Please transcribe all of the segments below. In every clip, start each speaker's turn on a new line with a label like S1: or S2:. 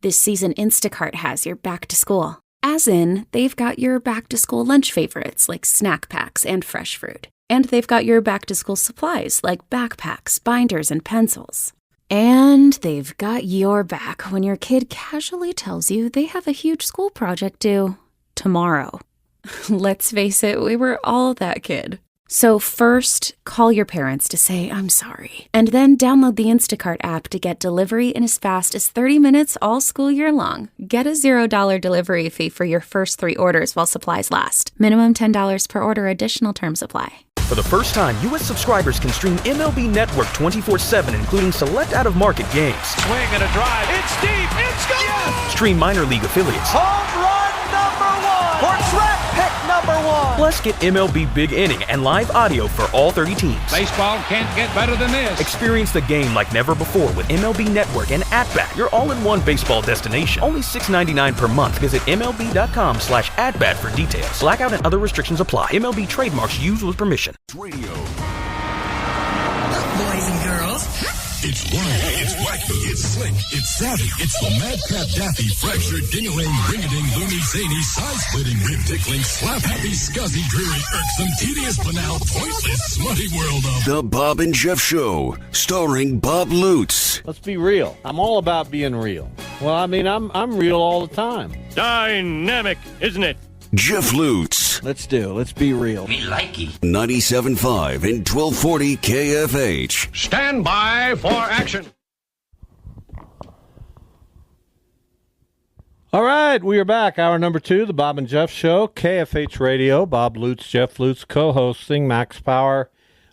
S1: This season, Instacart has your back to school. As in, they've got your back to school lunch favorites like snack packs and fresh fruit. And they've got your back to school supplies like backpacks, binders, and pencils. And they've got your back when your kid casually tells you they have a huge school project due tomorrow. Let's face it, we were all that kid. So first, call your parents to say, I'm sorry. And then download the Instacart app to get delivery in as fast as 30 minutes all school year long. Get a $0 delivery fee for your first 3 orders while supplies last. Minimum $10 per order. Additional terms apply.
S2: For the first time, U.S. subscribers can stream MLB Network 24/7, including select out-of-market games.
S3: Swing and a drive. It's deep. It's gone. Yes!
S2: Stream minor league affiliates.
S3: Home run number 1. Or track pick number 1.
S2: Plus, get MLB Big Inning and live audio for all 30 teams.
S3: Baseball can't get better than this.
S2: Experience the game like never before with MLB Network and At-Bat, your all-in-one baseball destination. Only $6.99 per month. Visit MLB.com/at-bat for details. Blackout and other restrictions apply. MLB trademarks used with permission.
S4: Radio. Boys and girls. It's wild, it's wacky, it's slick, it's savvy, it's the Madcap Daffy, fractured, ding-a-ling, ring-a-ding, loony, zany, side-splitting, rib-tickling, slap-happy, scuzzy, dreary, irksome, tedious, banal, pointless, smutty world of
S5: The Bob and Jeff Show, starring Bob Lutz.
S6: Let's be real. I'm all about being real. Well, I mean, I'm real all the time.
S7: Dynamic, isn't it?
S5: Jeff Lutz.
S6: Let's be real.
S8: Me likey.
S5: 97.5 and 1240 KFH.
S7: Stand by for action.
S6: All right, we are back. Hour number 2, the Bob and Jeff Show, KFH Radio. Bob Lutz, Jeff Lutz, co-hosting. Max Power,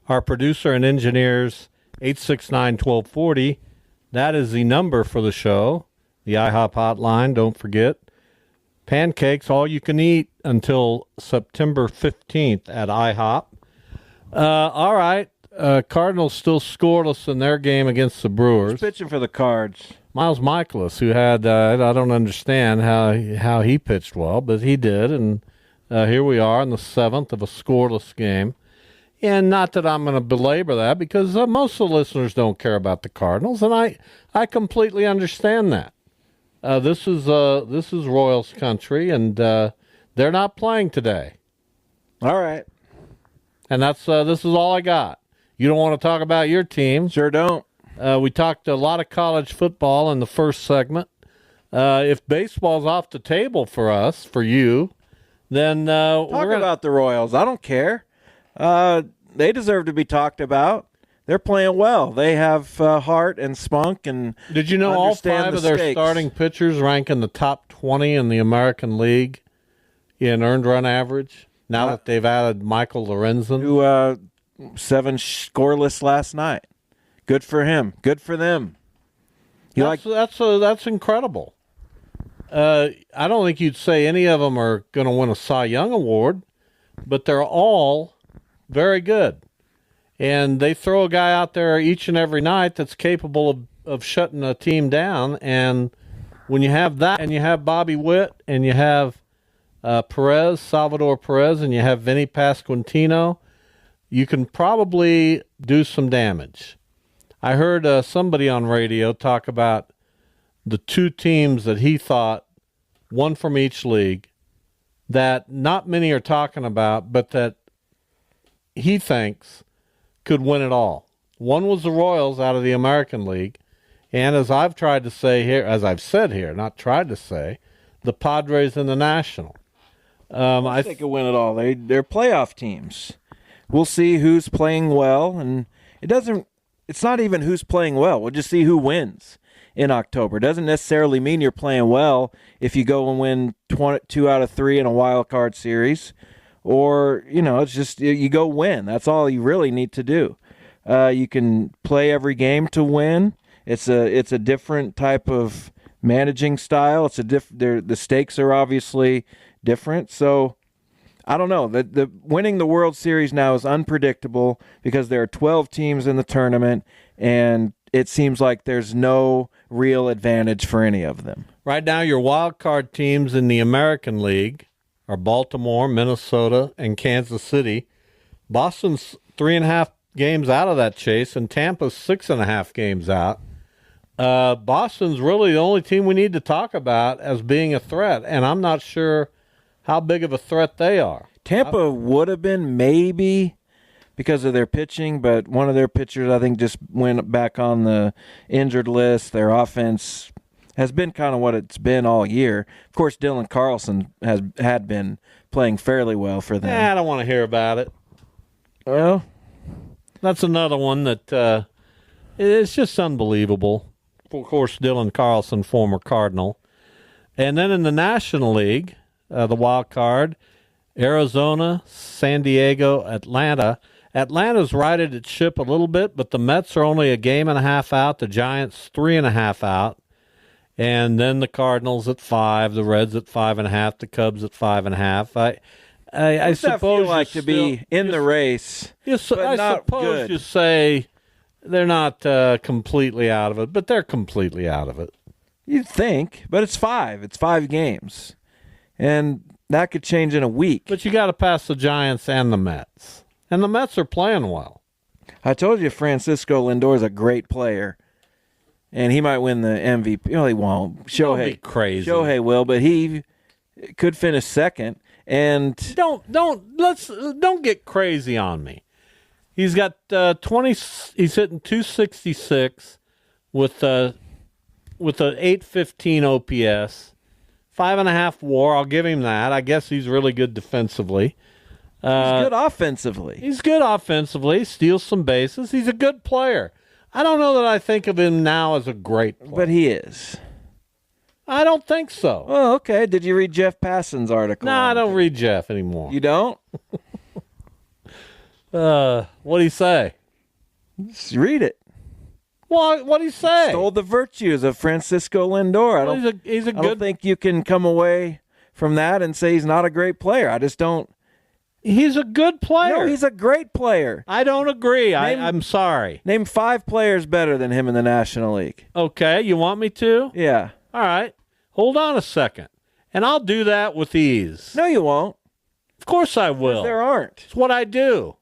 S6: our producer and engineers, 869-1240. That is the number for the show. The IHOP hotline, don't forget. Pancakes, all you can eat until September 15th at IHOP. All right. Cardinals still scoreless in their game against the Brewers.
S9: Who's pitching for the Cards?
S6: Miles Michaelis, who had, I don't understand how he pitched well, but he did. And here we are in the 7th of a scoreless game. And not that I'm going to belabor that, because most of the listeners don't care about the Cardinals, and I completely understand that. This is Royals country, and they're not playing today.
S9: All right.
S6: And this is all I got. You don't want to talk about your team.
S9: Sure don't.
S6: We talked a lot of college football in the first segment. If baseball's off the table for you, then
S9: talk about the Royals. I don't care. They deserve to be talked about. They're playing well. They have heart and spunk, and
S6: did you know all 5 of their starting pitchers rank in the top 20 in the American League in earned run average? Now that they've added Michael Lorenzen,
S9: who 7 scoreless last night. Good for him. Good for them.
S6: That's incredible. I don't think you'd say any of them are going to win a Cy Young award, but they're all very good. And they throw a guy out there each and every night that's capable of shutting a team down. And when you have that, and you have Bobby Witt, and you have Salvador Perez, and you have Vinny Pasquantino, you can probably do some damage. I heard somebody on radio talk about the 2 teams that he thought, one from each league, that not many are talking about, but that he thinks could win it all. One was the Royals out of the American League, and as I've tried to say here, as I've said here, not tried to say, the Padres in the National.
S9: I think could win it all. They're playoff teams. We'll see who's playing well, and it's not even who's playing well. We'll just see who wins in October. It doesn't necessarily mean you're playing well if you go and win 2 out of 3 in a wild card series. Or, it's just you go win. That's all you really need to do. You can play every game to win. It's a different type of managing style. The stakes are obviously different. So I don't know. The winning the World Series now is unpredictable because there are 12 teams in the tournament, and it seems like there's no real advantage for any of them.
S6: Right now, your wild card teams in the American League are Baltimore, Minnesota, and Kansas City. Boston's 3.5 games out of that chase, and Tampa's 6.5 games out. Boston's really the only team we need to talk about as being a threat, and I'm not sure how big of a threat they are.
S9: Tampa would have been maybe because of their pitching, but one of their pitchers, I think, just went back on the injured list. Their offense has been kind of what it's been all year. Of course, Dylan Carlson had been playing fairly well for them.
S6: I don't want to hear about it.
S9: Well,
S6: that's another one that it's just unbelievable. Of course, Dylan Carlson, former Cardinal. And then in the National League, the wild card, Arizona, San Diego, Atlanta. Atlanta's righted its ship a little bit, but the Mets are only a game and a half out. The Giants 3.5 out. And then the Cardinals at 5, the Reds at 5.5, the Cubs at 5.5. I suppose
S9: feel like to be in the race,
S6: I
S9: not
S6: suppose
S9: good.
S6: You say they're not completely out of it, but they're completely out of it.
S9: You'd think, but it's 5. It's 5 games. And that could change in a week.
S6: But you got to pass the Giants and the Mets. And the Mets are playing well.
S9: I told you Francisco Lindor is a great player. And he might win the MVP. No, he won't.
S6: Don't be crazy.
S9: Shohei will, but he could finish second. And
S6: don't get crazy on me. He's got 20. He's hitting 266 with a 815 OPS, 5.5 WAR. I'll give him that. I guess he's really good defensively.
S9: He's good offensively.
S6: He's good offensively. Steals some bases. He's a good player. I don't know that I think of him now as a great player.
S9: But he is.
S6: I don't think so.
S9: Oh, okay. Did you read Jeff Passan's article?
S6: No, I don't read Jeff anymore.
S9: You don't?
S6: What'd he say?
S9: Just read it.
S6: What'd he say?
S9: Stole the virtues of Francisco Lindor.
S6: He's a good.
S9: I don't think you can come away from that and say he's not a great player. I just don't.
S6: He's a good player.
S9: No, he's a great player.
S6: I don't agree. I'm sorry.
S9: Name 5 players better than him in the National League.
S6: Okay, you want me to?
S9: Yeah.
S6: All right. Hold on a second. And I'll do that with ease.
S9: No, you won't.
S6: Of course I will.
S9: There aren't.
S6: It's what I do.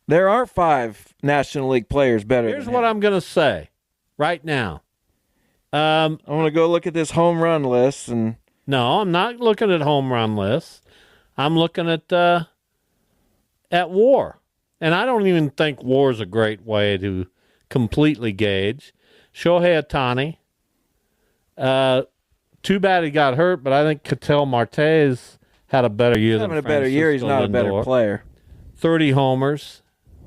S9: There aren't 5 National League players better
S6: Here's
S9: than
S6: what
S9: him.
S6: I'm going to say right now.
S9: I'm going to go look at this home run list. And
S6: No, I'm not looking at home run lists. I'm looking at WAR. And I don't even think WAR is a great way to completely gauge. Shohei Ohtani. Too bad he got hurt, but I think Ketel Marte's had a better year than
S9: having a better year. He's not
S6: Lindor.
S9: a better player.
S6: 30 homers.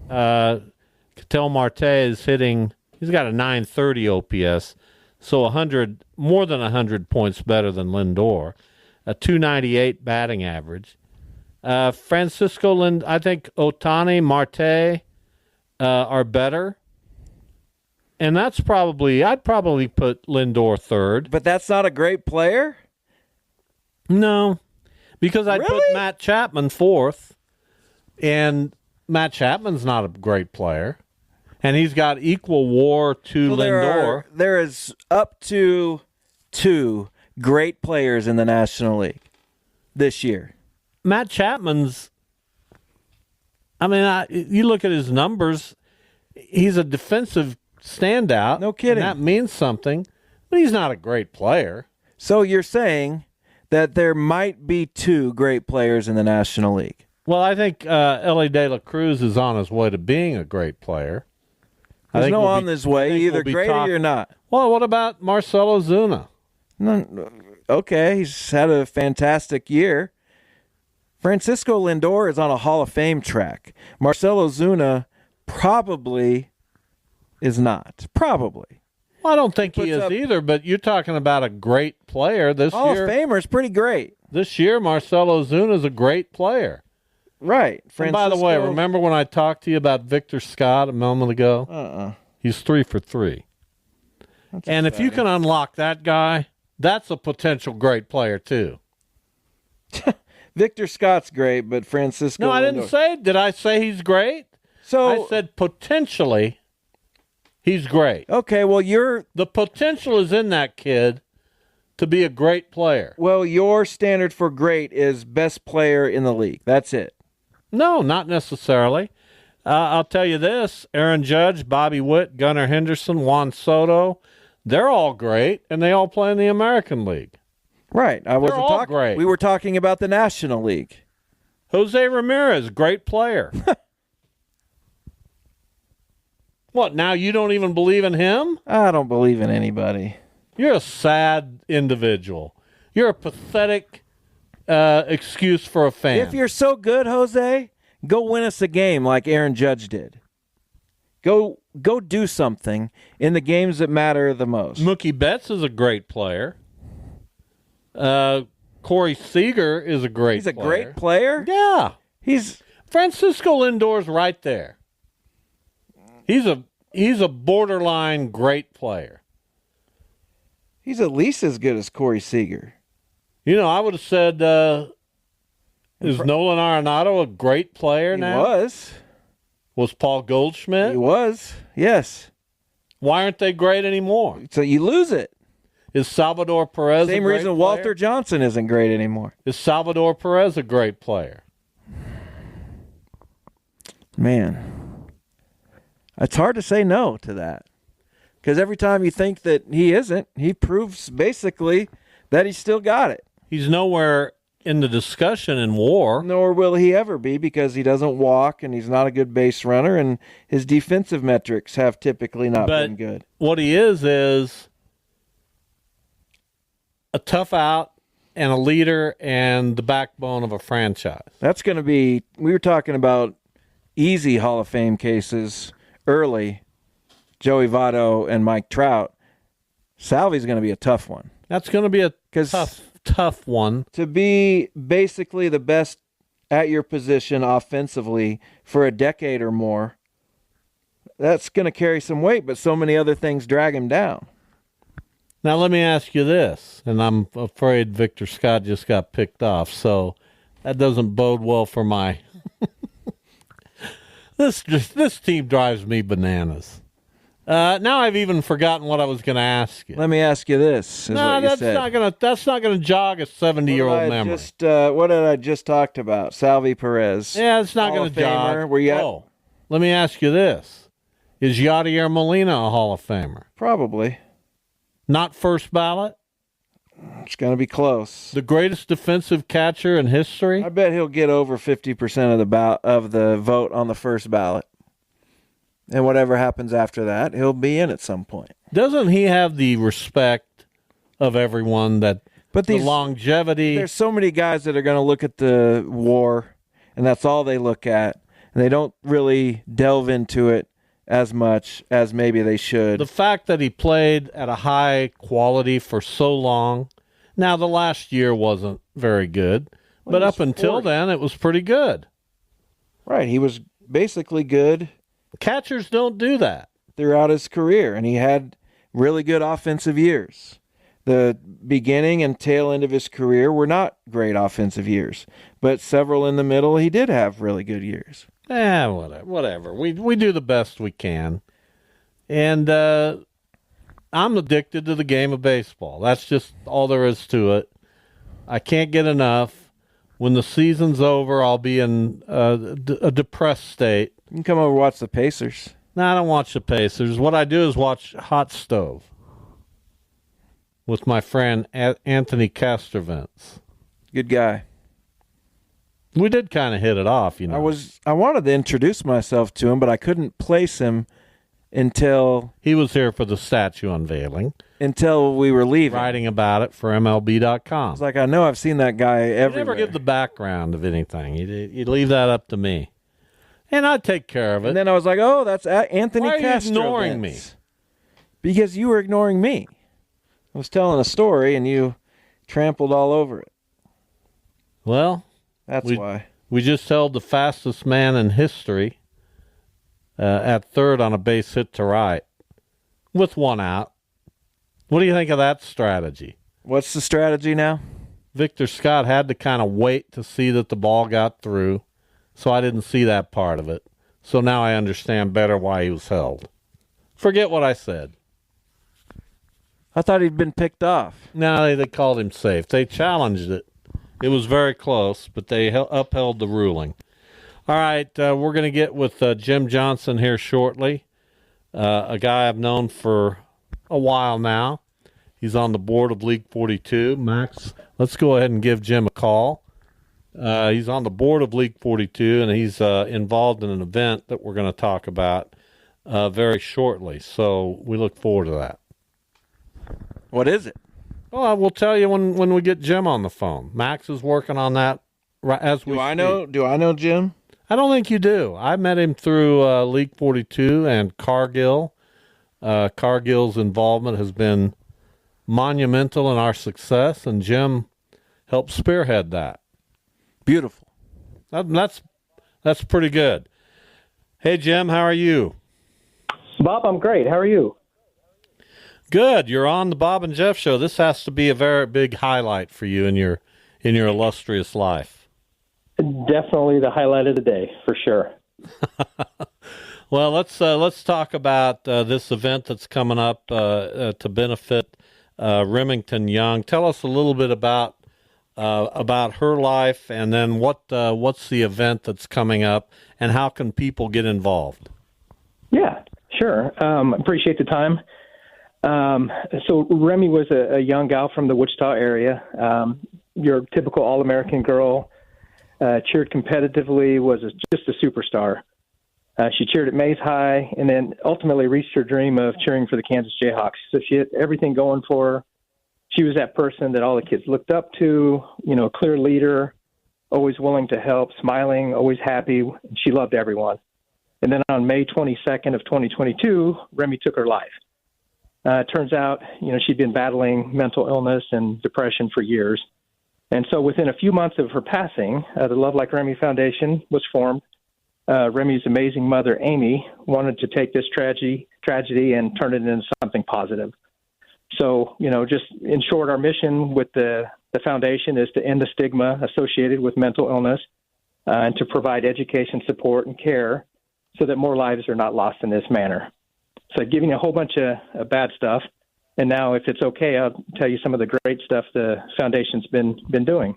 S6: Ketel Marte is hitting. He's got a 930 OPS, so 100 more than 100 points better than Lindor. A 298 batting average. Francisco Lind. I think Ohtani, Marte are better. And that's I'd probably put Lindor third.
S9: But that's not a great player?
S6: No, because I'd put
S9: Really?
S6: Matt Chapman fourth, and Matt Chapman's not a great player, and he's got equal WAR to Lindor.
S9: There is up to 2 great players in the National League this year.
S6: Matt Chapman's, you look at his numbers, he's a defensive standout.
S9: No kidding.
S6: And that means something, but he's not a great player.
S9: So you're saying that there might be 2 great players in the National League?
S6: Well, I think Ellie De La Cruz is on his way to being a great player.
S9: There's no on this way, either great or you're not.
S6: Well, what about Marcell Ozuna?
S9: No, okay, he's had a fantastic year. Francisco Lindor is on a Hall of Fame track. Marcell Ozuna probably is not. Probably.
S6: Well, I don't think he
S9: Puts
S6: is
S9: up-
S6: either, but you're talking about a great player this
S9: Hall
S6: year.
S9: of Famer is pretty great.
S6: This year, Marcell Ozuna is a great player.
S9: Right.
S6: And by the way, remember when I talked to you about Victor Scott a moment ago? He's 3 for 3. And if you can unlock that guy, that's a potential great player too.
S9: Victor Scott's great, but Francisco
S6: No, I
S9: Lindor.
S6: didn't say. Did I say he's great?
S9: So
S6: I said potentially he's great.
S9: okay, well
S6: The potential is in that kid to be a great player.
S9: your standard for great is best player in the league. That's it.
S6: No, not necessarily. I'll tell you this: Aaron Judge, Bobby Witt, Gunnar Henderson, Juan Soto, They're all great, and they all play in the American League.
S9: Right. I wasn't
S6: all
S9: talking.
S6: great.
S9: We were talking about the National League.
S6: Jose Ramirez, great player. What, now you don't even believe in him?
S9: I don't believe in anybody.
S6: You're a sad individual. You're a pathetic excuse for a fan.
S9: If you're so good, Jose, go win us a game like Aaron Judge did. Go do something in the games that matter the most.
S6: Mookie Betts is a great player. Corey Seager is a great player.
S9: He's a great player?
S6: Yeah.
S9: He's
S6: Francisco Lindor's right there. He's a borderline great player.
S9: He's at least as good as Corey Seager.
S6: You know, I would have said, is Nolan Arenado a great player now?
S9: He was.
S6: Was Paul Goldschmidt?
S9: He was, yes.
S6: Why aren't they great anymore?
S9: So you lose it.
S6: Is Salvador Perez
S9: Same
S6: a great
S9: reason
S6: player?
S9: Walter Johnson isn't great anymore.
S6: Is Salvador Perez a great player?
S9: Man, it's hard to say no to that. Because every time you think that he isn't, he proves basically that he's still got it.
S6: He's nowhere in the discussion in WAR.
S9: Nor will he ever be because he doesn't walk and he's not a good base runner and his defensive metrics have typically not been good.
S6: What he is a tough out and a leader and the backbone of a franchise.
S9: That's going to be, we were talking about easy Hall of Fame cases early, Joey Votto and Mike Trout. Salvy's going to be a tough one.
S6: That's going to be a tough one.
S9: To be basically the best at your position offensively for a decade or more, that's going to carry some weight, but so many other things drag him down.
S6: Now, let me ask you this, and I'm afraid Victor Scott just got picked off, so that doesn't bode well for my... This team drives me bananas. Now I've even forgotten what I was going to ask you.
S9: Let me ask you this.
S6: That's not going to jog a 70-year-old memory.
S9: What did I just talked about? Salvy Perez.
S6: Yeah, it's not going to jog. Let me ask you this: is Yadier Molina a Hall of Famer?
S9: Probably.
S6: Not first ballot.
S9: It's going to be close.
S6: The greatest defensive catcher in history.
S9: I bet he'll get over 50% of the vote on the first ballot. And whatever happens after that, he'll be in at some point.
S6: Doesn't he have the respect of everyone the longevity?
S9: There's so many guys that are going to look at the WAR, and that's all they look at, and they don't really delve into it as much as maybe they should.
S6: The fact that he played at a high quality for so long. Now, the last year wasn't very good, but up until then, it was pretty good.
S9: Right, he was basically good.
S6: Catchers don't do that.
S9: Throughout his career, and he had really good offensive years. The beginning and tail end of his career were not great offensive years, but several in the middle, he did have really good years.
S6: Whatever. We do the best we can. And I'm addicted to the game of baseball. That's just all there is to it. I can't get enough. When the season's over, I'll be in a depressed state.
S9: You can come over and watch the Pacers.
S6: No, I don't watch the Pacers. What I do is watch Hot Stove with my friend Anthony Castrovents.
S9: Good guy.
S6: We did kind of hit it off, you know.
S9: I wanted to introduce myself to him, but I couldn't place him until
S6: he was here for the statue unveiling.
S9: Until we were leaving.
S6: Writing about it for MLB.com.
S9: It's like, I know I've seen that guy everywhere.
S6: You never give the background of anything. You leave that up to me. And I'd take care of it.
S9: And then I was like, oh, that's Anthony Castro.
S6: Why are you ignoring me?
S9: Because you were ignoring me. I was telling a story, and you trampled all over it.
S6: Well,
S9: that's why.
S6: We just held the fastest man in history at third on a base hit to right with one out. What do you think of that strategy?
S9: What's the strategy now?
S6: Victor Scott had to kind of wait to see that the ball got through, so I didn't see that part of it. So now I understand better why he was held. Forget what I said.
S9: I thought he'd been picked off.
S6: No, they called him safe. They challenged it. It was very close, but they upheld the ruling. All right, we're going to get with Jim Johnson here shortly, a guy I've known for a while now. He's on the board of League 42. Max, let's go ahead and give Jim a call. He's on the board of League 42, and he's involved in an event that we're going to talk about very shortly. So we look forward to that.
S9: What is it?
S6: Well, I will tell you when we get Jim on the phone. Max is working on that right as we speak.
S9: Do I know Jim?
S6: I don't think you do. I met him through League 42 and Cargill. Cargill's involvement has been monumental in our success, and Jim helped spearhead that.
S9: Beautiful.
S6: That's pretty good. Hey, Jim, how are you?
S8: Bob, I'm great. How are you?
S6: Good. You're on the Bob and Jeff show. This has to be a very big highlight for you in your illustrious life.
S8: Definitely the highlight of the day, for sure.
S6: Well, let's talk about this event that's coming up to benefit Remington Young. Tell us a little bit about her life, and then what's the event that's coming up, and how can people get involved?
S8: Yeah, sure. Appreciate the time. So Remy was a young gal from the Wichita area. Your typical All-American girl, cheered competitively, was just a superstar. She cheered at Mays High, and then ultimately reached her dream of cheering for the Kansas Jayhawks. So she had everything going for her. She was that person that all the kids looked up to, a clear leader, always willing to help, smiling, always happy. She loved everyone. And then on May 22nd of 2022, Remy took her life. Turns out, she'd been battling mental illness and depression for years. And so within a few months of her passing, the Love Like Remy Foundation was formed. Remy's amazing mother, Amy, wanted to take this tragedy and turn it into something positive. So, just in short, our mission with the foundation is to end the stigma associated with mental illness and to provide education, support, and care so that more lives are not lost in this manner. So giving a whole bunch of bad stuff, and now if it's okay, I'll tell you some of the great stuff the foundation's been doing.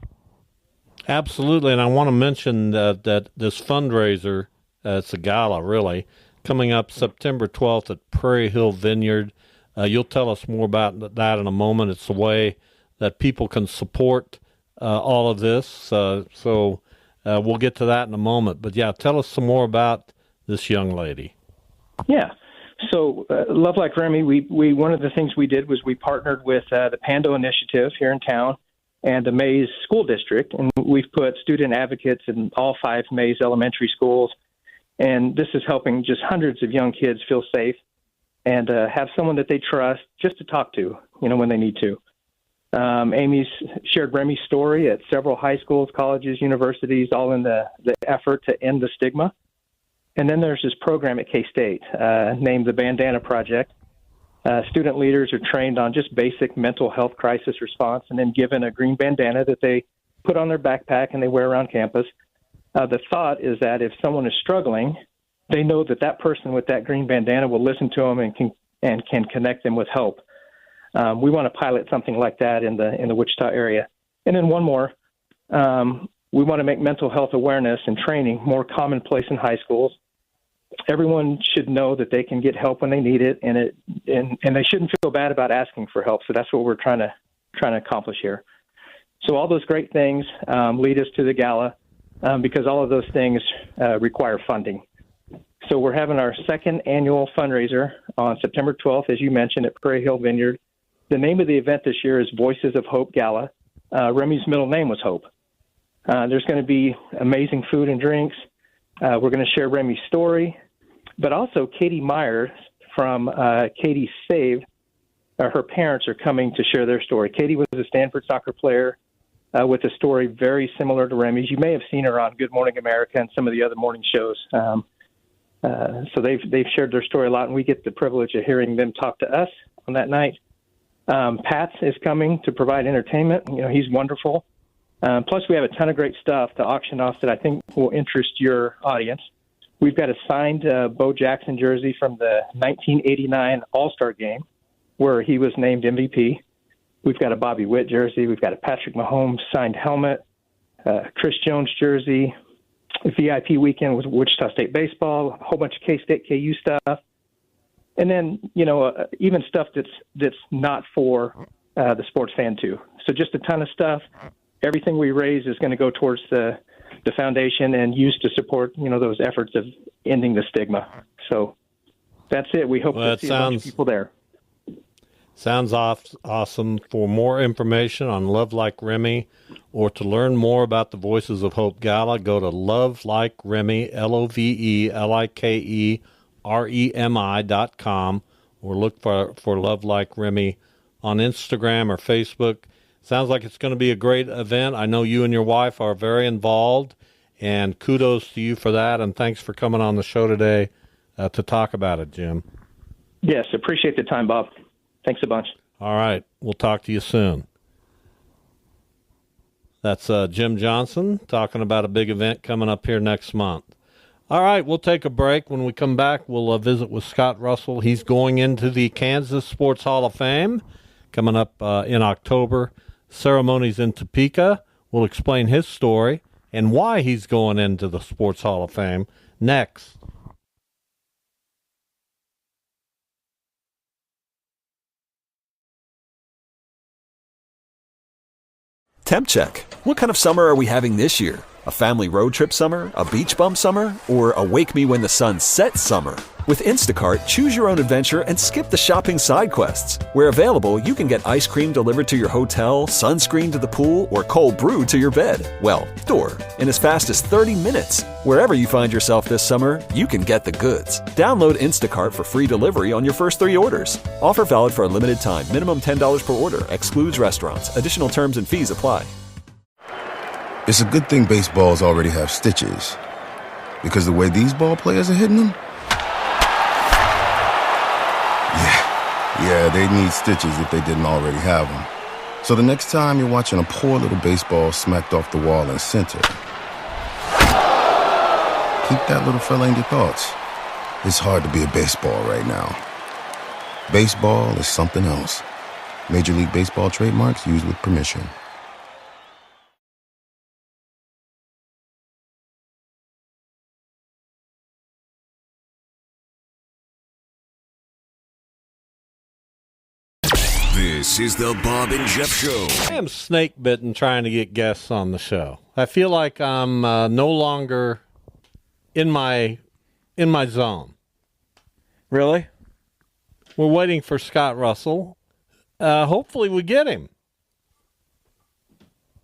S6: Absolutely, and I want to mention that this fundraiser, it's a gala really, coming up September 12th at Prairie Hill Vineyard. You'll tell us more about that in a moment. It's a way that people can support all of this, so we'll get to that in a moment. But yeah, tell us some more about this young lady.
S8: Yeah. So Love Like Remy, we one of the things we did was we partnered with the Pando Initiative here in town and the Mays School District, and we've put student advocates in all 5 Mays elementary schools, and this is helping just hundreds of young kids feel safe and have someone that they trust just to talk to, when they need to. Amy's shared Remy's story at several high schools, colleges, universities, all in the effort to end the stigma. And then there's this program at K-State named the Bandana Project. Student leaders are trained on just basic mental health crisis response and then given a green bandana that they put on their backpack and they wear around campus. The thought is that if someone is struggling, they know that person with that green bandana will listen to them and can connect them with help. We want to pilot something like that in the Wichita area. And then one more, we want to make mental health awareness and training more commonplace in high schools. Everyone should know that they can get help when they need it, and they shouldn't feel bad about asking for help. So that's what we're trying to accomplish here. So all those great things lead us to the gala because all of those things require funding. So we're having our second annual fundraiser on September 12th, as you mentioned, at Prairie Hill Vineyard. The name of the event this year is Voices of Hope Gala. Remy's middle name was Hope. There's going to be amazing food and drinks. We're going to share Remy's story, but also Katie Myers from Katie Save. Her parents are coming to share their story. Katie was a Stanford soccer player with a story very similar to Remy's. You may have seen her on Good Morning America and some of the other morning shows. So they've shared their story a lot, and we get the privilege of hearing them talk to us on that night. Pat is coming to provide entertainment. He's wonderful. Plus, we have a ton of great stuff to auction off that I think will interest your audience. We've got a signed Bo Jackson jersey from the 1989 All-Star Game, where he was named MVP. We've got a Bobby Witt jersey. We've got a Patrick Mahomes signed helmet, Chris Jones jersey, a VIP weekend with Wichita State baseball, a whole bunch of K-State KU stuff. And then, even stuff that's not for the sports fan too. So just a ton of stuff. Everything we raise is going to go towards the foundation and used to support, those efforts of ending the stigma. So that's it. We hope to see a bunch of people there.
S6: Sounds awesome. For more information on Love Like Remy or to learn more about the Voices of Hope Gala, go to Love Like Remy, LOVELIKEREMI.com, or look for Love Like Remy on Instagram or Facebook. Sounds like it's going to be a great event. I know you and your wife are very involved, and kudos to you for that, and thanks for coming on the show today to talk about it, Jim.
S8: Yes, appreciate the time, Bob. Thanks a bunch.
S6: All right. We'll talk to you soon. That's Jim Johnson talking about a big event coming up here next month. All right. We'll take a break. When we come back, we'll visit with Scott Russell. He's going into the Kansas Sports Hall of Fame coming up in October. Ceremonies in Topeka. We'll explain his story and why he's going into the Sports Hall of Fame next.
S10: Temp check. What kind of summer are we having this year? A family road trip summer? A beach bum summer? Or a wake me when the sun sets summer? With Instacart, choose your own adventure and skip the shopping side quests. Where available, you can get ice cream delivered to your hotel, sunscreen to the pool, or cold brew to your bed. Well, door. In as fast as 30 minutes. Wherever you find yourself this summer, you can get the goods. Download Instacart for free delivery on your first 3 orders. Offer valid for a limited time. Minimum $10 per order. Excludes restaurants. Additional terms and fees apply.
S11: It's a good thing baseballs already have stitches. Because the way these ball players are hitting them? Yeah, they'd need stitches if they didn't already have them. So the next time you're watching a poor little baseball smacked off the wall in center, keep that little fella in your thoughts. It's hard to be a baseball right now. Baseball is something else. Major League Baseball trademarks used with permission.
S5: This is the Bob and Jeff Show.
S6: I am snake bitten trying to get guests on the show. I feel like I'm no longer in my zone.
S9: Really?
S6: We're waiting for Scott Russell. Hopefully we get him.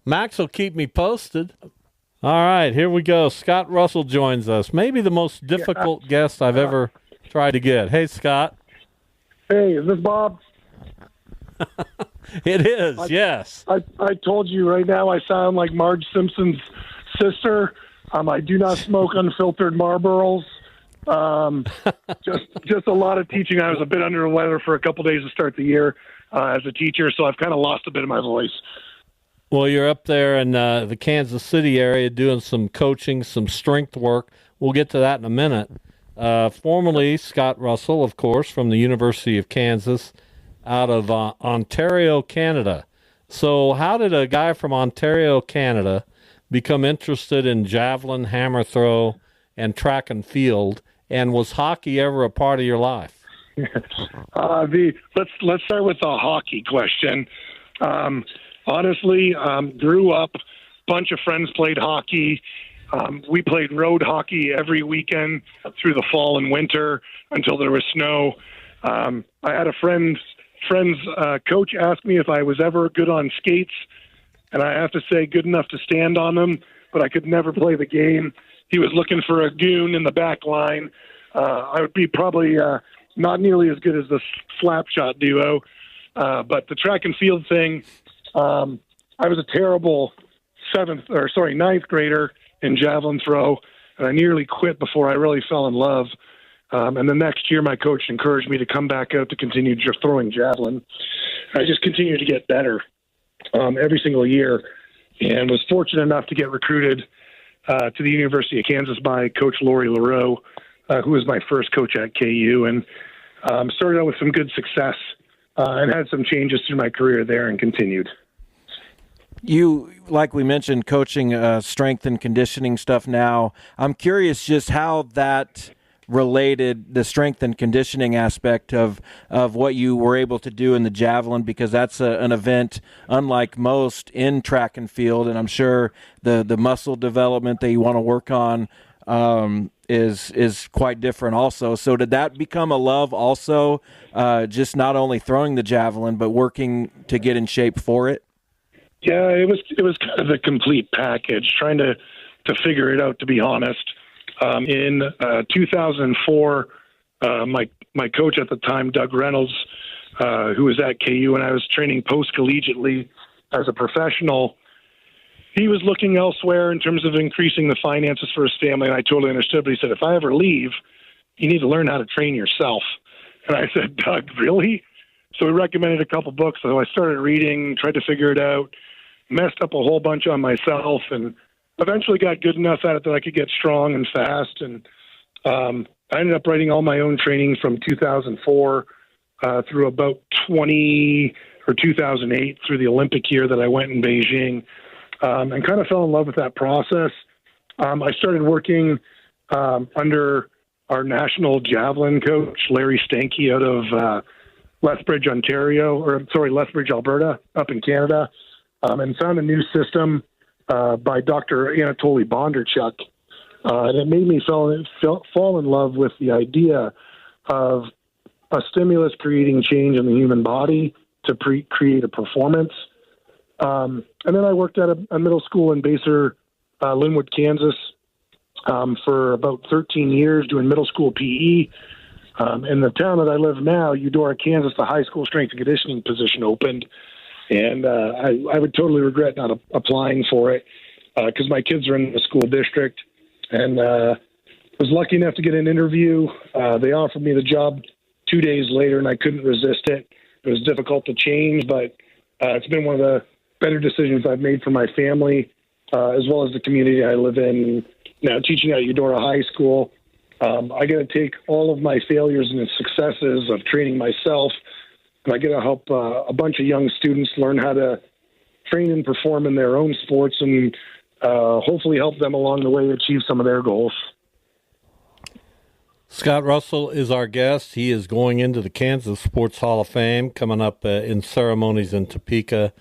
S6: Max will keep me posted. All right, here we go. Scott Russell joins us. Maybe the most difficult guest I've ever tried to get. Hey, Scott.
S12: Hey, is this Bob?
S6: It is, yes.
S12: I told you right now I sound like Marge Simpson's sister. I do not smoke unfiltered Marlboros. Just a lot of teaching. I was a bit under the weather for a couple days to start the year as a teacher, so I've kind of lost a bit of my voice.
S6: Well, you're up there in the Kansas City area doing some coaching, some strength work. We'll get to that in a minute. Formerly Scott Russell, of course, from the University of Kansas, out of Ontario, Canada. So how did a guy from Ontario, Canada, become interested in javelin, hammer throw, and track and field? And was hockey ever a part of your life?
S12: Let's start with the hockey question. Honestly, grew up, bunch of friends played hockey. We played road hockey every weekend through the fall and winter until there was snow. I had a friend's coach asked me if I was ever good on skates, and I have to say good enough to stand on them, but I could never play the game. He was looking for a goon in the back line. I would be probably not nearly as good as the slap shot duo, but the track and field thing, I was a terrible ninth grader in javelin throw, and I nearly quit before I really fell in love. And the next year, my coach encouraged me to come back out to continue just throwing javelin. I just continued to get better every single year, and was fortunate enough to get recruited to the University of Kansas by Coach Laurie LaRoe, who was my first coach at KU, and started out with some good success and had some changes through my career there and continued.
S9: You, like we mentioned, coaching strength and conditioning stuff now. I'm curious just how that related the strength and conditioning aspect of what you were able to do in the javelin, because that's an event unlike most in track and field, and I'm sure the muscle development that you want to work on is quite different also. So did that become a love also, just not only throwing the javelin but working to get in shape for it?
S12: Yeah, it was kind of a complete package, trying to figure it out, to be honest. In 2004, my coach at the time, Doug Reynolds, who was at KU, and I was training post-collegiately as a professional, he was looking elsewhere in terms of increasing the finances for his family, and I totally understood. But he said, if I ever leave, you need to learn how to train yourself. And I said, Doug, really? So he recommended a couple books. So I started reading, tried to figure it out, messed up a whole bunch on myself, and eventually got good enough at it that I could get strong and fast. And I ended up writing all my own training from 2004 through about 2008 through the Olympic year that I went in Beijing, and kind of fell in love with that process. I started working under our national javelin coach, Larry Stanky, out of Lethbridge, Alberta, up in Canada, and found a new system by Dr. Anatoly Bondarchuk. And it made me fall in love with the idea of a stimulus creating change in the human body to create a performance. And then I worked at a middle school in Baser, Linwood, Kansas, for about 13 years doing middle school PE. In the town that I live now, Eudora, Kansas, the high school strength and conditioning position opened. And I would totally regret not applying for it because my kids are in the school district. And was lucky enough to get an interview. They offered me the job 2 days later, and I couldn't resist it. It was difficult to change, but it's been one of the better decisions I've made for my family, as well as the community I live in. Now, teaching at Eudora High School, I got to take all of my failures and successes of training myself, and I get to help a bunch of young students learn how to train and perform in their own sports, and hopefully help them along the way achieve some of their goals.
S6: Scott Russell is our guest. He is going into the Kansas Sports Hall of Fame, coming up in ceremonies in Topeka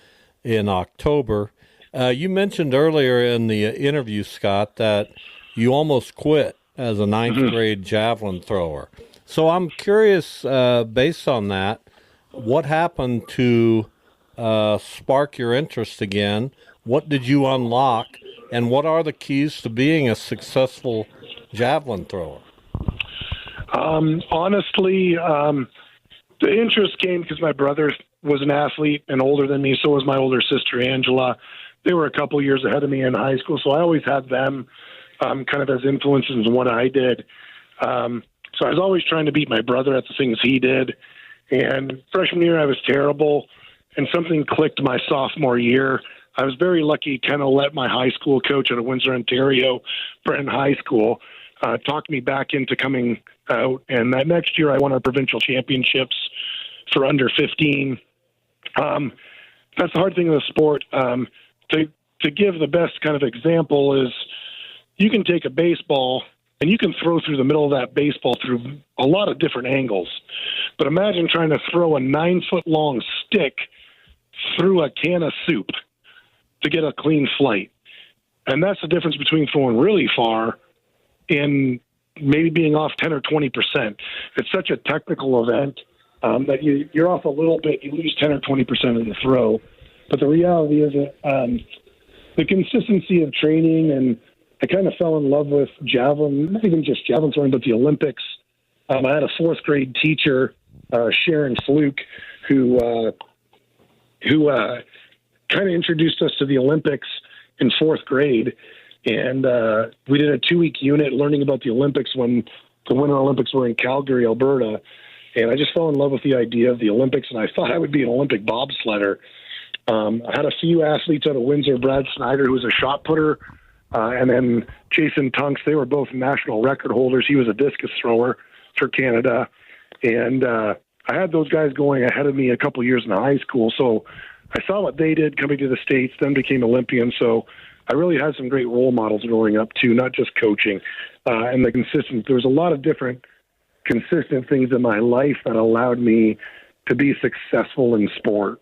S6: in October. You mentioned earlier in the interview, Scott, that you almost quit as a ninth grade javelin thrower. So I'm curious, based on that, what happened to spark your interest again? What did you unlock? And what are the keys to being a successful javelin thrower?
S12: Honestly, the interest came because my brother was an athlete and older than me. So was my older sister, Angela. They were a couple years ahead of me in high school. So I always had them kind of as influences in what I did. So I was always trying to beat my brother at the things he did. And freshman year, I was terrible. And something clicked my sophomore year. I was very lucky to kind of let my high school coach out of Windsor, Ontario, Brenton High School, talk me back into coming out. And that next year, I won our provincial championships for under 15. That's the hard thing in the sport. To give the best kind of example is you can take a baseball and you can throw through the middle of that baseball through a lot of different angles. But imagine trying to throw a 9-foot-long stick through a can of soup to get a clean flight. And that's the difference between throwing really far and maybe being off 10 or 20%. It's such a technical event that you're off a little bit, you lose 10 or 20% of the throw. But the reality is that the consistency of training, and I kind of fell in love with javelin, not even just javelin throwing, but the Olympics. I had a fourth grade teacher, Sharon Fluke, who kind of introduced us to the Olympics in fourth grade. And we did a 2-week unit learning about the Olympics when the Winter Olympics were in Calgary, Alberta. And I just fell in love with the idea of the Olympics, and I thought I would be an Olympic bobsledder. I had a few athletes out of Windsor, Brad Snyder, who was a shot putter, and then Jason Tunks. They were both national record holders. He was a discus thrower for Canada. And I had those guys going ahead of me a couple years in high school. So I saw what they did coming to the States, then became Olympians. So I really had some great role models growing up too, not just coaching, and the consistent. There was a lot of different consistent things in my life that allowed me to be successful in sport.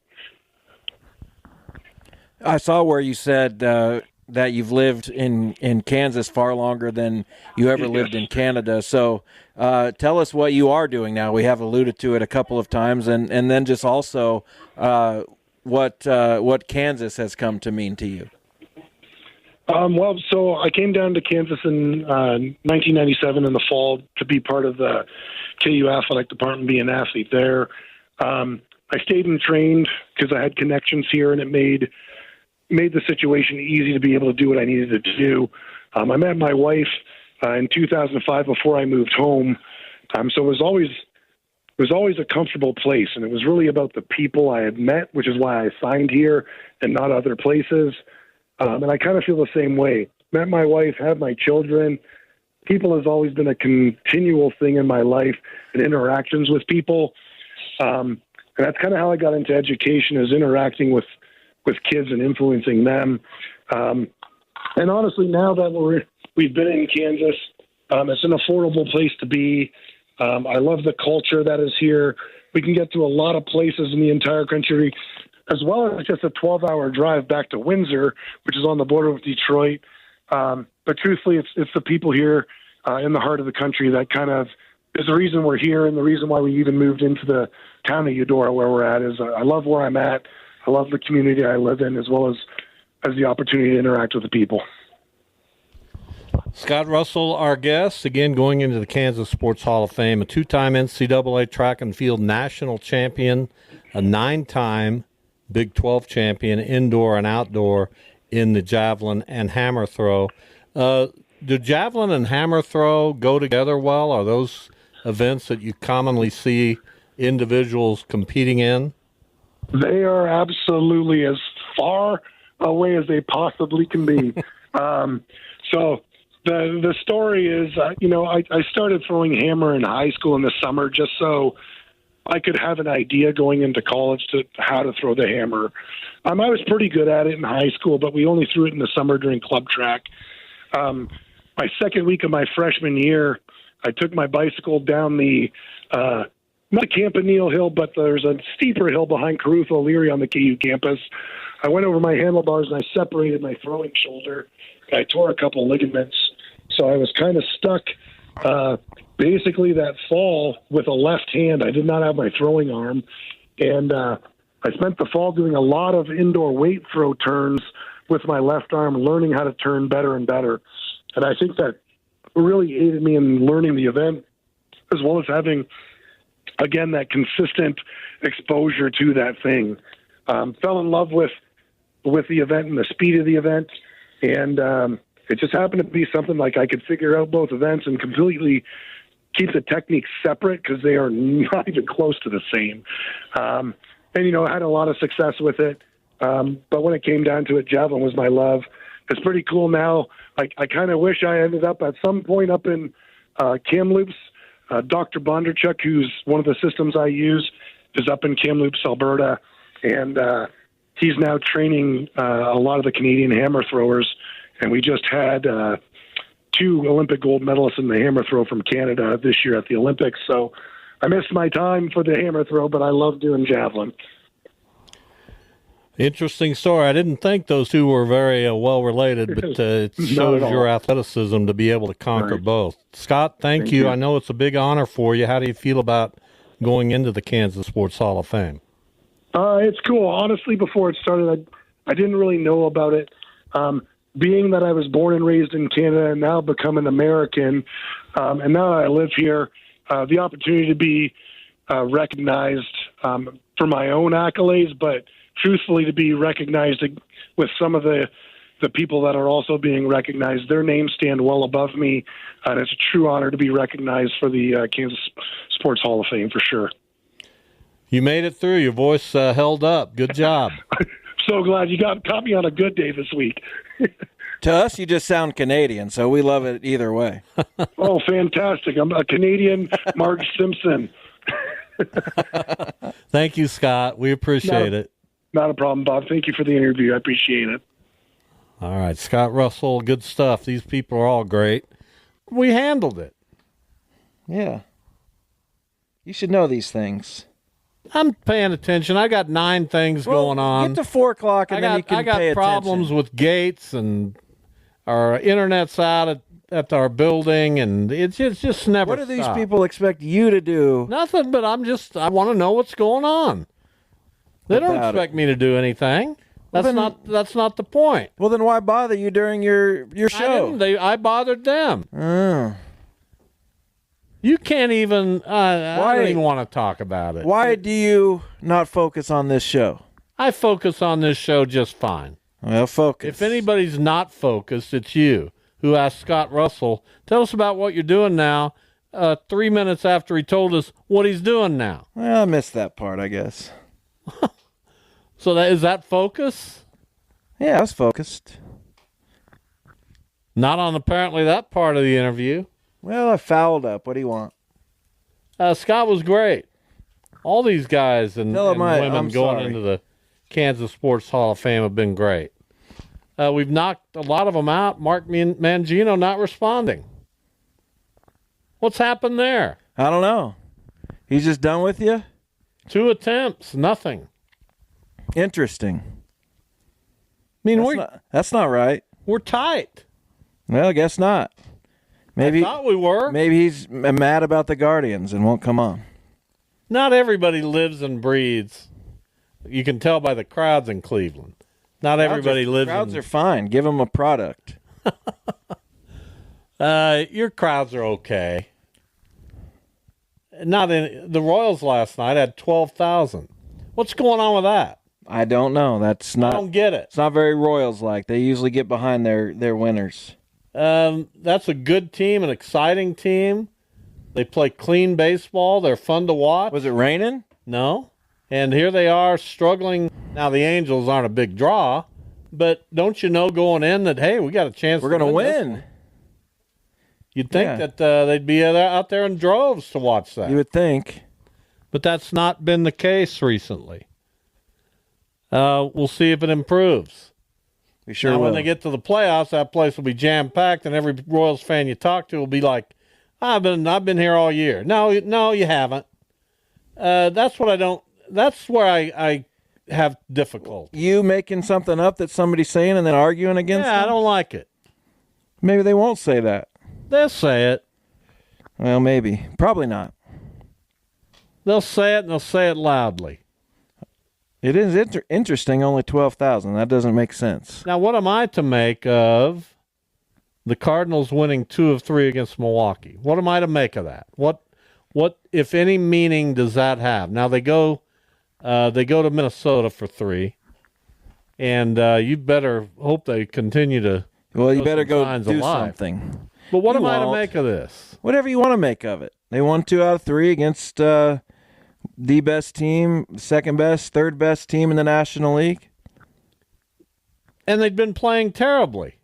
S9: I saw where you said that you've lived in Kansas far longer than you ever lived in Canada. So tell us what you are doing now. We have alluded to it a couple of times, and then just also what Kansas has come to mean to you.
S12: Well, so I came down to Kansas in 1997 in the fall to be part of the KU athletic department, be an athlete there. I stayed and trained because I had connections here, and it made the situation easy to be able to do what I needed to do. I met my wife in 2005 before I moved home, so it was always a comfortable place, and it was really about the people I had met, which is why I signed here and not other places. And I kind of feel the same way. Met my wife, had my children. People has always been a continual thing in my life, and interactions with people. And that's kind of how I got into education, is interacting with kids and influencing them. And honestly, now that we've been in Kansas, it's an affordable place to be. I love the culture that is here. We can get to a lot of places in the entire country, as well as just a 12-hour drive back to Windsor, which is on the border with Detroit. But truthfully, it's the people here in the heart of the country that kind of is the reason we're here, and the reason why we even moved into the town of Eudora where we're at. Is I love where I'm at. I love the community I live in, as well as the opportunity to interact with the people.
S6: Scott Russell, our guest, again going into the Kansas Sports Hall of Fame, a 2-time NCAA track and field national champion, a 9-time Big 12 champion, indoor and outdoor, in the javelin and hammer throw. Do javelin and hammer throw go together well? Are those events that you commonly see individuals competing in?
S12: They are absolutely as far away as they possibly can be. So the story is, I started throwing hammer in high school in the summer just so I could have an idea going into college to how to throw the hammer. I was pretty good at it in high school, but we only threw it in the summer during club track. My second week of my freshman year, I took my bicycle down not the Campanile Hill, but there's a steeper hill behind Caruth O'Leary on the KU campus. I went over my handlebars and I separated my throwing shoulder. I tore a couple ligaments, so I was kind of stuck basically that fall with a left hand. I did not have my throwing arm, and I spent the fall doing a lot of indoor weight throw turns with my left arm, learning how to turn better and better. And I think that really aided me in learning the event, as well as having, again, that consistent exposure to that thing. Fell in love with the event and the speed of the event, and it just happened to be something like I could figure out both events and completely keep the techniques separate because they are not even close to the same. And, I had a lot of success with it. But when it came down to it, javelin was my love. It's pretty cool now. I kind of wish I ended up at some point up in Kamloops. Dr. Bondarchuk, who's one of the systems I use, is up in Kamloops, Alberta. And he's now training a lot of the Canadian hammer throwers. And we just had 2 Olympic gold medalists in the hammer throw from Canada this year at the Olympics. So I missed my time for the hammer throw, but I love doing javelin.
S6: Interesting story. I didn't think those two were very well related, but it shows your athleticism to be able to conquer both. Scott, thank you. I know it's a big honor for you. How do you feel about going into the Kansas Sports Hall of Fame?
S12: It's cool. Honestly, before it started, I didn't really know about it. Being that I was born and raised in Canada and now become an American, and now I live here, the opportunity to be recognized for my own accolades, but truthfully to be recognized with some of the people that are also being recognized. Their names stand well above me, and it's a true honor to be recognized for the Kansas Sports Hall of Fame for sure.
S6: You made it through. Your voice held up. Good job.
S12: So glad you caught me on a good day this week.
S9: To us, you just sound Canadian, so we love it either way.
S12: Oh, fantastic. I'm a Canadian Marge Simpson.
S6: Thank you, Scott. We appreciate it.
S12: Not a problem, Bob. Thank you for the interview. I appreciate it.
S6: All right, Scott Russell, good stuff. These people are all great. We handled it.
S9: Yeah. You should know these things.
S6: I'm paying attention. I got 9 things going on.
S9: Get to 4 o'clock and then you can pay attention.
S6: I got problems with gates, and our internet's out at our building, and it's just never
S9: What do these
S6: stopped.
S9: people expect you to do?
S6: Nothing, but I want to know what's going on. They don't expect me to do anything. That's not the point.
S9: Well, then why bother you during your show?
S6: I bothered them.
S9: Oh.
S6: You can't even. I don't even want to talk about it.
S9: Why do you not focus on this show?
S6: I focus on this show just fine.
S9: Well, focus.
S6: If anybody's not focused, it's you who asked Scott Russell, tell us about what you're doing now, 3 minutes after he told us what he's doing now.
S9: Well, I missed that part, I guess.
S6: So is that focus?
S9: Yeah, I was focused.
S6: Not on apparently that part of the interview.
S9: Well, I fouled up. What do you want?
S6: Scott was great. All these guys and women going into the Kansas Sports Hall of Fame have been great. We've knocked a lot of them out. Mark Mangino not responding. What's happened there?
S9: I don't know. He's just done with you?
S6: 2 attempts, nothing.
S9: Interesting.
S6: I mean,
S9: that's not right.
S6: We're tight.
S9: Well, I guess not. Maybe
S6: I thought we were.
S9: Maybe he's mad about the Guardians and won't come on.
S6: Not everybody lives and breathes. You can tell by the crowds in Cleveland. Not everybody lives.
S9: Crowds are fine. Give them a product.
S6: Your crowds are okay. Not in the Royals last night had 12,000. What's going on with that?
S9: I don't know. That's not.
S6: I don't get it.
S9: It's not very Royals like. They usually get behind their winners.
S6: That's a good team, an exciting team. They play clean baseball. They're fun to watch.
S9: Was it raining?
S6: No. And here they are struggling. Now, the Angels aren't a big draw, but don't you know going in that, hey, we got a chance
S9: We're going to win.
S6: You'd think that they'd be out there in droves to watch that.
S9: You would think.
S6: But that's not been the case recently. We'll see if it improves.
S9: We sure
S6: now,
S9: will.
S6: When they get to the playoffs, that place will be jam-packed, and every Royals fan you talk to will be like, I've been here all year. No, you haven't. That's what I don't. That's where I have difficulty.
S9: You making something up that somebody's saying and then arguing against them?
S6: I don't like it.
S9: Maybe they won't say that.
S6: They'll say it.
S9: Well, maybe. Probably not.
S6: They'll say it, and they'll say it loudly.
S9: It is interesting, only 12,000. That doesn't make sense.
S6: Now, what am I to make of the Cardinals winning 2 of 3 against Milwaukee? What am I to make of that? What, if any, meaning does that have? Now, they go to Minnesota for 3, and you better hope they continue to.
S9: Well, you better go do
S6: alive.
S9: something.
S6: But what am I to make of this?
S9: Whatever you want to make of it. They won 2 out of 3 against the best team, second best, third best team in the National League.
S6: And they'd been playing terribly.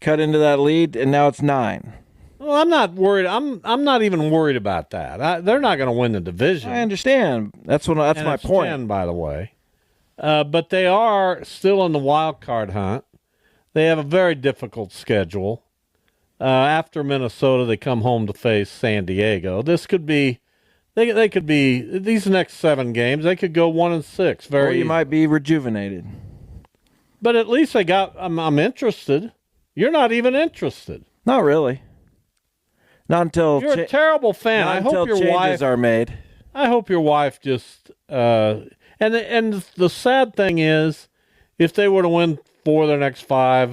S9: Cut into that lead, and now it's 9.
S6: Well, I'm not worried. I'm not even worried about that. They're not going to win the division.
S9: I understand. That's my point.
S6: 10, by the way. But they are still in the wild card hunt. They have a very difficult schedule. After Minnesota, they come home to face San Diego. This could be, they could be, these next 7 games, they could go 1-6. Very.
S9: Or you might be rejuvenated.
S6: But at least I'm interested. You're not even interested.
S9: Not really. Not until
S6: you're a terrible fan. I hope your
S9: changes are made.
S6: I hope your wife just and the sad thing is, if they were to win 4 of their next 5,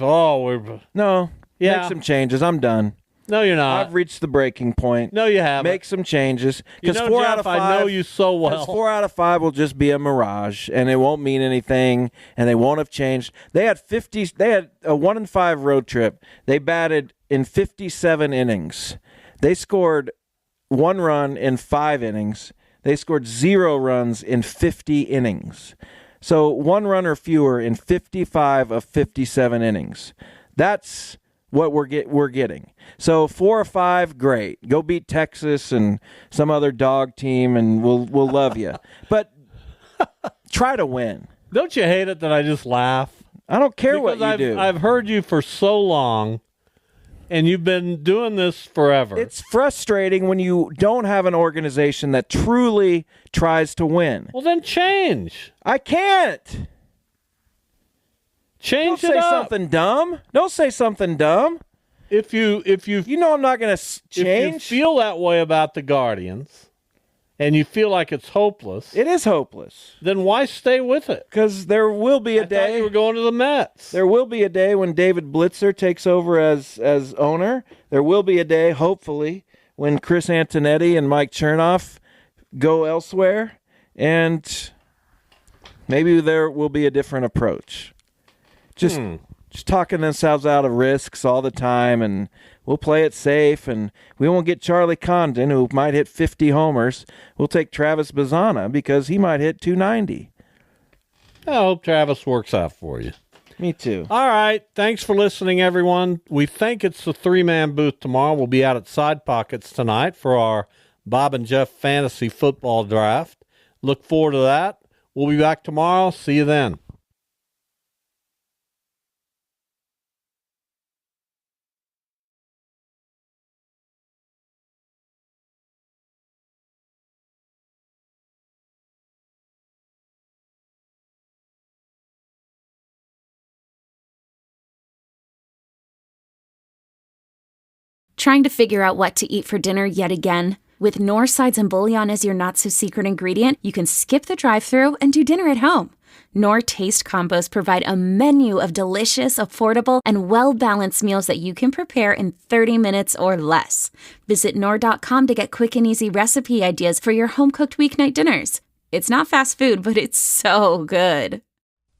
S9: make some changes. I'm done.
S6: No, you're not.
S9: I've reached the breaking point.
S6: No, you haven't.
S9: Make some changes.
S6: Because 4 out of 5, I know you so well.
S9: 4 out of 5 will just be a mirage, and it won't mean anything, and they won't have changed. They had a 1-5 road trip. They batted in 57 innings. They scored 1 run in 5 innings. They scored 0 runs in 50 innings. So 1 run or fewer in 55 of 57 innings. That's what we're getting. So 4 or 5, great. Go beat Texas and some other dog team, and we'll love you. But try to win.
S6: Don't you hate it that I just laugh?
S9: I don't care what you do.
S6: I've heard you for so long, and you've been doing this forever.
S9: It's frustrating when you don't have an organization that truly tries to win.
S6: Well, then change.
S9: I can't.
S6: Change
S9: Don't
S6: it
S9: say
S6: up.
S9: something dumb. Don't say something dumb.
S6: If you
S9: know I'm not going to change.
S6: If you feel that way about the Guardians, and you feel like it's hopeless,
S9: it is hopeless.
S6: Then why stay with it?
S9: Because there will be a day.
S6: I thought you were going to the Mets.
S9: There will be a day when David Blitzer takes over as owner. There will be a day, hopefully, when Chris Antonetti and Mike Chernoff go elsewhere, and maybe there will be a different approach. Just talking themselves out of risks all the time, and we'll play it safe, and we won't get Charlie Condon, who might hit 50 homers. We'll take Travis Bazzana because he might hit 290.
S6: I hope Travis works out for you.
S9: Me too.
S6: All right. Thanks for listening, everyone. We think it's the 3-man booth tomorrow. We'll be out at Side Pockets tonight for our Bob and Jeff Fantasy Football Draft. Look forward to that. We'll be back tomorrow. See you then.
S1: Trying to figure out what to eat for dinner yet again? With Knorr sides and bouillon as your not-so-secret ingredient, you can skip the drive-thru and do dinner at home. Knorr Taste Combos provide a menu of delicious, affordable, and well-balanced meals that you can prepare in 30 minutes or less. Visit Knorr.com to get quick and easy recipe ideas for your home-cooked weeknight dinners. It's not fast food, but it's so good.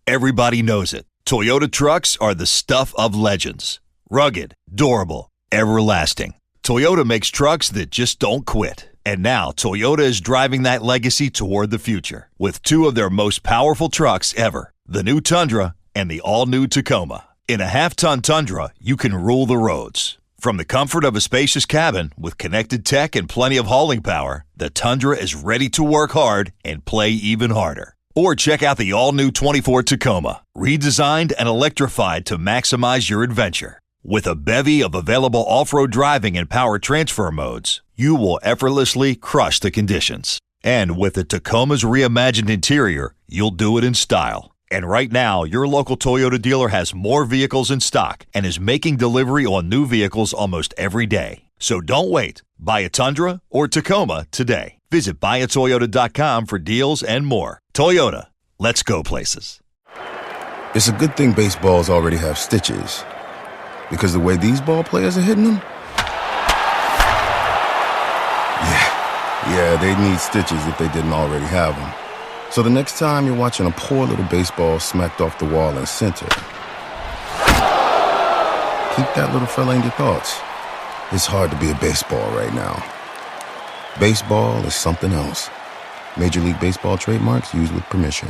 S13: Everybody knows it. Toyota trucks are the stuff of legends. Rugged, durable, everlasting. Toyota makes trucks that just don't quit. And now Toyota is driving that legacy toward the future with 2 of their most powerful trucks ever, the new Tundra and the all-new Tacoma. In a half-ton Tundra, you can rule the roads. From the comfort of a spacious cabin with connected tech and plenty of hauling power, the Tundra is ready to work hard and play even harder. Or check out the all-new 24 Tacoma, redesigned and electrified to maximize your adventure. With a bevy of available off-road driving and power transfer modes, you will effortlessly crush the conditions. And with the Tacoma's reimagined interior, you'll do it in style. And right now, your local Toyota dealer has more vehicles in stock and is making delivery on new vehicles almost every day. So don't wait. Buy a Tundra or Tacoma today. Visit buyatoyota.com for deals and more. Toyota, let's go places.
S11: It's a good thing baseballs already have stitches. Because the way these ball players are hitting them? Yeah, they'd need stitches if they didn't already have them. So the next time you're watching a poor little baseball smacked off the wall in center, keep that little fella in your thoughts. It's hard to be a baseball right now. Baseball is something else. Major League Baseball trademarks used with permission.